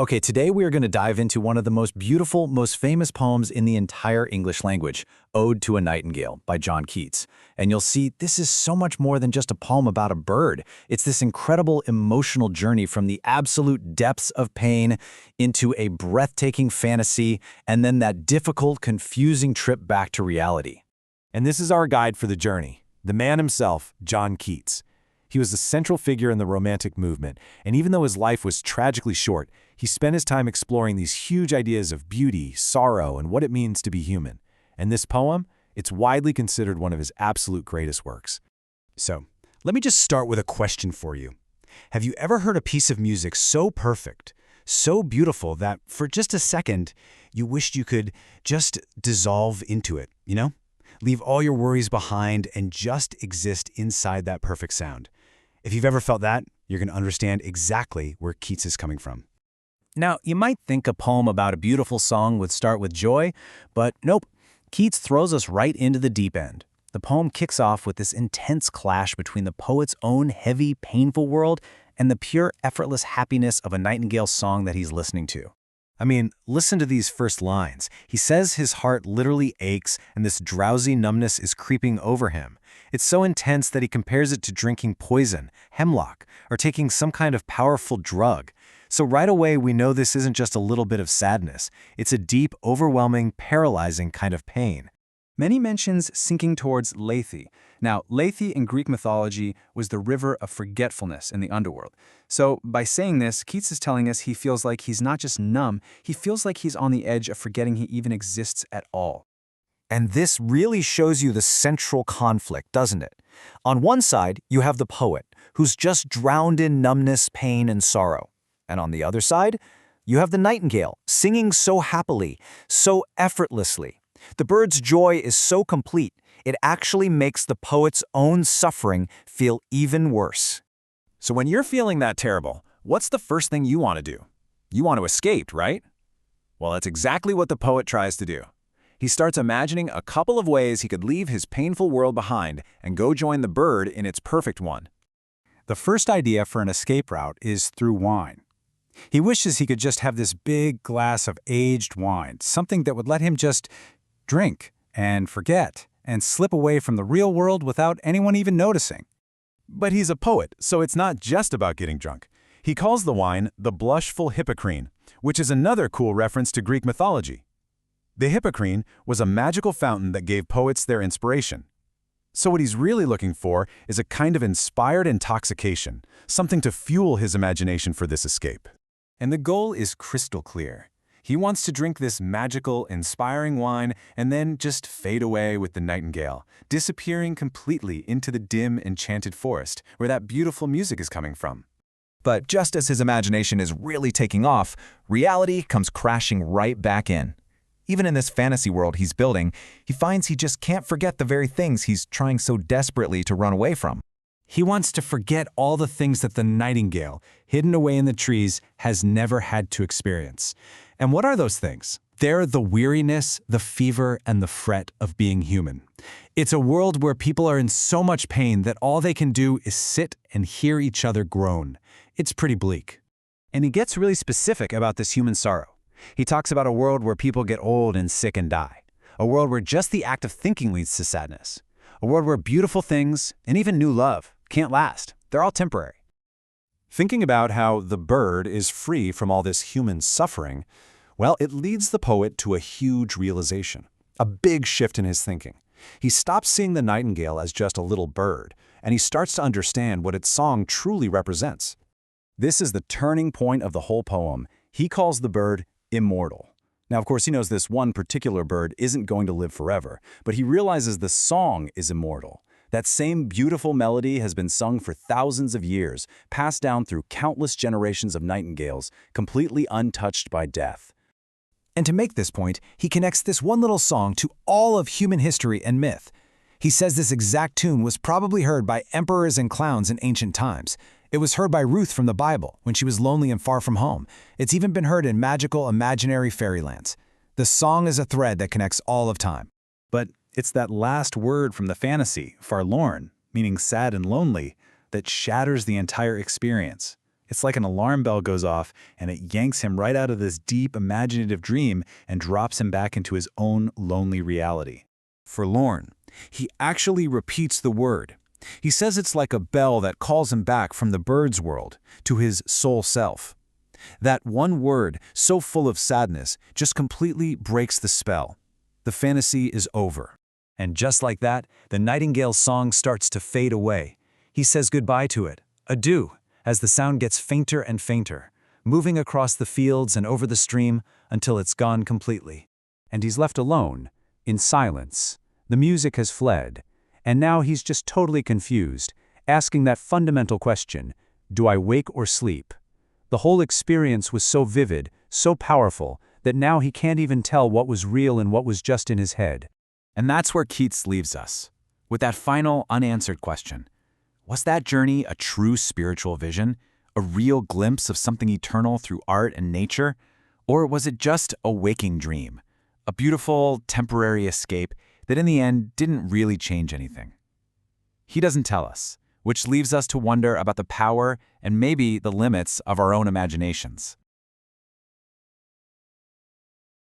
Okay, today we are going to dive into one of the most beautiful, most famous poems in the entire English language, Ode to a Nightingale by John Keats. And you'll see this is so much more than just a poem about a bird. It's this incredible emotional journey from the absolute depths of pain into a breathtaking fantasy, and then that difficult, confusing trip back to reality. And this is our guide for the journey, the man himself, John Keats. He was a central figure in the Romantic movement, and even though his life was tragically short, he spent his time exploring these huge ideas of beauty, sorrow, and what it means to be human. And this poem, it's widely considered one of his absolute greatest works. So, let me just start with a question for you. Have you ever heard a piece of music so perfect, so beautiful that for just a second, you wished you could just dissolve into it, Leave all your worries behind and just exist inside that perfect sound. If you've ever felt that, you're going to understand exactly where Keats is coming from. Now, you might think a poem about a beautiful song would start with joy, but nope. Keats throws us right into the deep end. The poem kicks off with this intense clash between the poet's own heavy, painful world and the pure, effortless happiness of a nightingale song that he's listening to. I mean, listen to these first lines. He says his heart literally aches and this drowsy numbness is creeping over him. It's so intense that he compares it to drinking poison, hemlock, or taking some kind of powerful drug. So right away, we know this isn't just a little bit of sadness. It's a deep, overwhelming, paralyzing kind of pain. Many mentions sinking towards Lethe. Now, Lethe in Greek mythology was the river of forgetfulness in the underworld. So by saying this, Keats is telling us he feels like he's not just numb, he feels like he's on the edge of forgetting he even exists at all. And this really shows you the central conflict, doesn't it? On one side, you have the poet, who's just drowned in numbness, pain, and sorrow. And on the other side, you have the nightingale, singing so happily, so effortlessly. The bird's joy is so complete, it actually makes the poet's own suffering feel even worse. So when you're feeling that terrible, what's the first thing you want to do? You want to escape, right? Well, that's exactly what the poet tries to do. He starts imagining a couple of ways he could leave his painful world behind and go join the bird in its perfect one. The first idea for an escape route is through wine. He wishes he could just have this big glass of aged wine, something that would let him just drink and forget and slip away from the real world without anyone even noticing. But he's a poet, so it's not just about getting drunk. He calls the wine the blushful hippocrene, which is another cool reference to Greek mythology. The hippocrene was a magical fountain that gave poets their inspiration. So what he's really looking for is a kind of inspired intoxication, something to fuel his imagination for this escape. And the goal is crystal clear. He wants to drink this magical, inspiring wine and then just fade away with the nightingale, disappearing completely into the dim, enchanted forest where that beautiful music is coming from. But just as his imagination is really taking off, reality comes crashing right back in. Even in this fantasy world he's building, he finds he just can't forget the very things he's trying so desperately to run away from. He wants to forget all the things that the nightingale, hidden away in the trees, has never had to experience. And what are those things? They're the weariness, the fever, and the fret of being human. It's a world where people are in so much pain that all they can do is sit and hear each other groan. It's pretty bleak. And he gets really specific about this human sorrow. He talks about a world where people get old and sick and die. A world where just the act of thinking leads to sadness. A world where beautiful things, and even new love, can't last. They're all temporary. Thinking about how the bird is free from all this human suffering, well, it leads the poet to a huge realization, a big shift in his thinking. He stops seeing the nightingale as just a little bird, and he starts to understand what its song truly represents. This is the turning point of the whole poem. He calls the bird Immortal. Now, of course, he knows this one particular bird isn't going to live forever, but he realizes the song is immortal. That same beautiful melody has been sung for thousands of years, passed down through countless generations of nightingales, completely untouched by death. And to make this point, he connects this one little song to all of human history and myth. He says this exact tune was probably heard by emperors and clowns in ancient times. It was heard by Ruth from the Bible when she was lonely and far from home. It's even been heard in magical, imaginary fairylands. The song is a thread that connects all of time. But it's that last word from the fantasy, forlorn, meaning sad and lonely, that shatters the entire experience. It's like an alarm bell goes off and it yanks him right out of this deep imaginative dream and drops him back into his own lonely reality. Forlorn. He actually repeats the word. He says it's like a bell that calls him back from the bird's world to his soul self. That one word, so full of sadness, just completely breaks the spell. The fantasy is over. And just like that, the Nightingale's song starts to fade away. He says goodbye to it, adieu, as the sound gets fainter and fainter, moving across the fields and over the stream until it's gone completely. And he's left alone, in silence. The music has fled, and now he's just totally confused, asking that fundamental question, do I wake or sleep? The whole experience was so vivid, so powerful, that now he can't even tell what was real and what was just in his head. And that's where Keats leaves us, with that final unanswered question. Was that journey a true spiritual vision, a real glimpse of something eternal through art and nature? Or was it just a waking dream, a beautiful, temporary escape that in the end didn't really change anything? He doesn't tell us, which leaves us to wonder about the power and maybe the limits of our own imaginations.